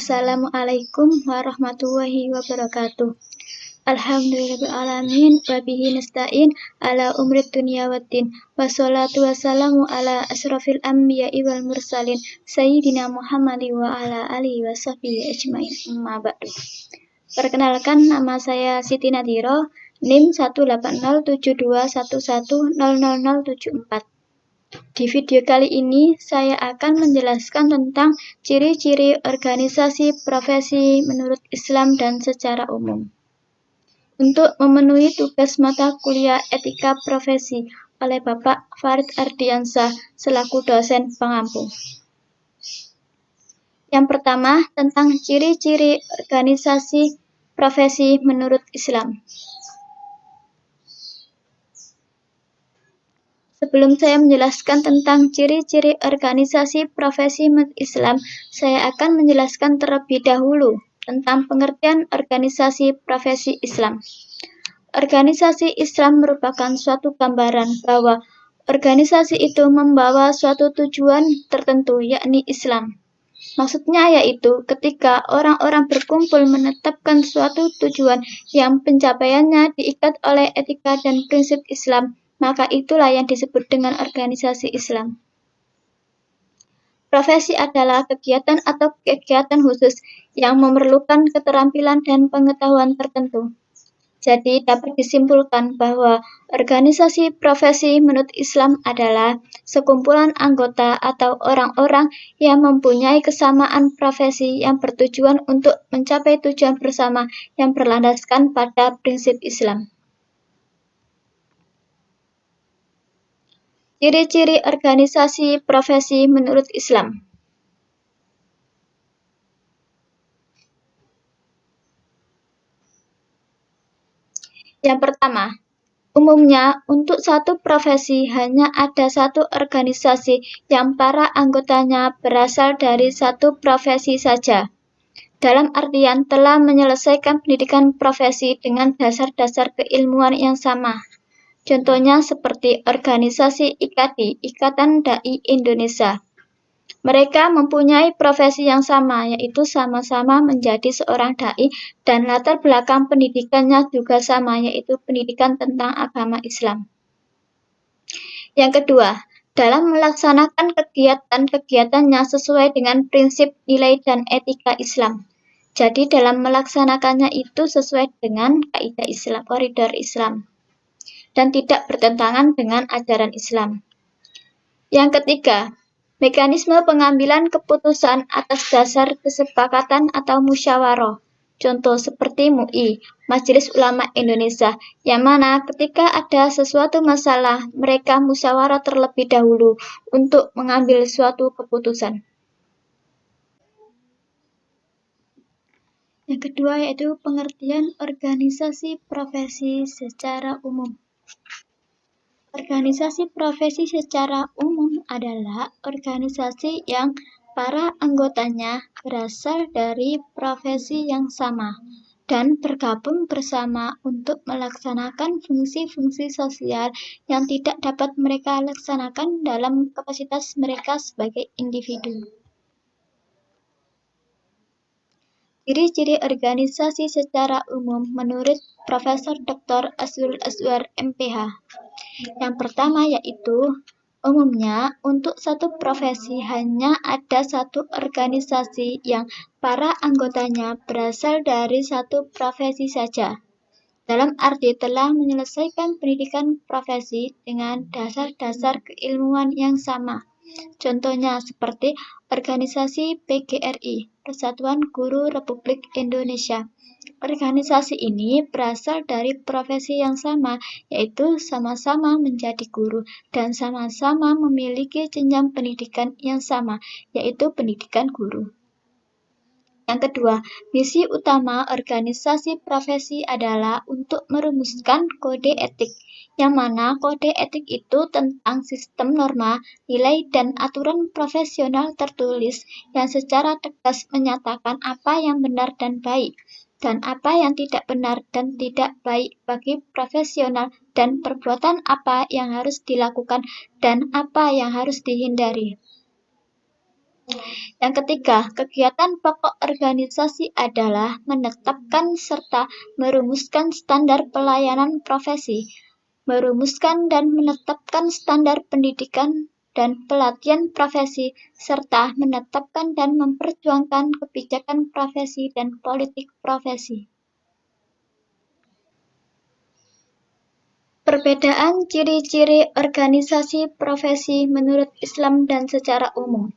Assalamualaikum warahmatullahi wabarakatuh. Alhamdulillahirrahmanirrahim. Wabihi nasta'in ala umri dunia waddin. Wassalatu wassalamu ala asrafil anbiya'i wal mursalin. Sayyidina Muhammad wa ala alihi wa sahbihi ajma'in. Amma ba'du. Perkenalkan, nama saya Siti Nadhiro, NIM 1807211000074. Di video kali ini, saya akan menjelaskan tentang ciri-ciri organisasi profesi menurut Islam dan secara umum. Untuk memenuhi tugas mata kuliah Etika Profesi oleh Bapak Farid Ardiansyah selaku dosen pengampu. Yang pertama, tentang ciri-ciri organisasi profesi menurut Islam. Sebelum saya menjelaskan tentang ciri-ciri organisasi profesi menurut Islam, saya akan menjelaskan terlebih dahulu tentang pengertian organisasi profesi Islam. Organisasi Islam merupakan suatu gambaran bahwa organisasi itu membawa suatu tujuan tertentu, yakni Islam. Maksudnya yaitu ketika orang-orang berkumpul menetapkan suatu tujuan yang pencapaiannya diikat oleh etika dan prinsip Islam, maka itulah yang disebut dengan organisasi Islam. Profesi adalah kegiatan atau kegiatan khusus yang memerlukan keterampilan dan pengetahuan tertentu. Jadi dapat disimpulkan bahwa organisasi profesi menurut Islam adalah sekumpulan anggota atau orang-orang yang mempunyai kesamaan profesi yang bertujuan untuk mencapai tujuan bersama yang berlandaskan pada prinsip Islam. Ciri-ciri organisasi profesi menurut Islam. Yang pertama, umumnya untuk satu profesi hanya ada satu organisasi yang para anggotanya berasal dari satu profesi saja. Dalam artian telah menyelesaikan pendidikan profesi dengan dasar-dasar keilmuan yang sama. Contohnya seperti organisasi IKADI, Ikatan Dai Indonesia. Mereka mempunyai profesi yang sama, yaitu sama-sama menjadi seorang dai dan latar belakang pendidikannya juga sama, yaitu pendidikan tentang agama Islam. Yang kedua, dalam melaksanakan kegiatan-kegiatannya sesuai dengan prinsip nilai dan etika Islam. Jadi dalam melaksanakannya itu sesuai dengan kaidah Islam, koridor Islam, dan tidak bertentangan dengan ajaran Islam. Yang ketiga, mekanisme pengambilan keputusan atas dasar kesepakatan atau musyawarah. Contoh seperti MUI, Majelis Ulama Indonesia, yang mana ketika ada sesuatu masalah, mereka musyawarah terlebih dahulu untuk mengambil suatu keputusan. Yang kedua yaitu pengertian organisasi profesi secara umum. Organisasi profesi secara umum adalah organisasi yang para anggotanya berasal dari profesi yang sama dan bergabung bersama untuk melaksanakan fungsi-fungsi sosial yang tidak dapat mereka laksanakan dalam kapasitas mereka sebagai individu. Ciri-ciri organisasi secara umum menurut Profesor Dr. Asrul Aswar MPH. Yang pertama yaitu, umumnya untuk satu profesi hanya ada satu organisasi yang para anggotanya berasal dari satu profesi saja. Dalam arti telah menyelesaikan pendidikan profesi dengan dasar-dasar keilmuan yang sama. Contohnya seperti organisasi PGRI, Persatuan Guru Republik Indonesia. Organisasi ini berasal dari profesi yang sama, yaitu sama-sama menjadi guru dan sama-sama memiliki jenjang pendidikan yang sama, yaitu pendidikan guru. Yang kedua, misi utama organisasi profesi adalah untuk merumuskan kode etik, yang mana kode etik itu tentang sistem norma, nilai, dan aturan profesional tertulis yang secara tegas menyatakan apa yang benar dan baik, dan apa yang tidak benar dan tidak baik bagi profesional, dan perbuatan apa yang harus dilakukan dan apa yang harus dihindari. Yang ketiga, kegiatan pokok organisasi adalah menetapkan serta merumuskan standar pelayanan profesi, merumuskan dan menetapkan standar pendidikan dan pelatihan profesi, serta menetapkan dan memperjuangkan kebijakan profesi dan politik profesi. Perbedaan ciri-ciri organisasi profesi menurut Islam dan secara umum.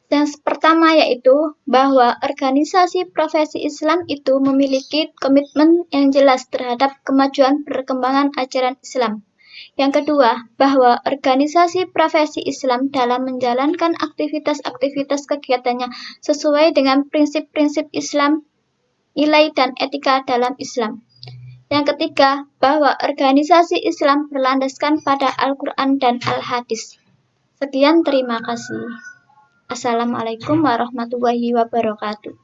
Yang pertama yaitu bahwa organisasi profesi Islam itu memiliki komitmen yang jelas terhadap kemajuan perkembangan ajaran Islam. Yang kedua, bahwa organisasi profesi Islam dalam menjalankan aktivitas-aktivitas kegiatannya sesuai dengan prinsip-prinsip Islam, nilai dan etika dalam Islam. Yang ketiga, bahwa organisasi Islam berlandaskan pada Al-Quran dan Al-Hadis. Sekian, terima kasih. Assalamualaikum warahmatullahi wabarakatuh.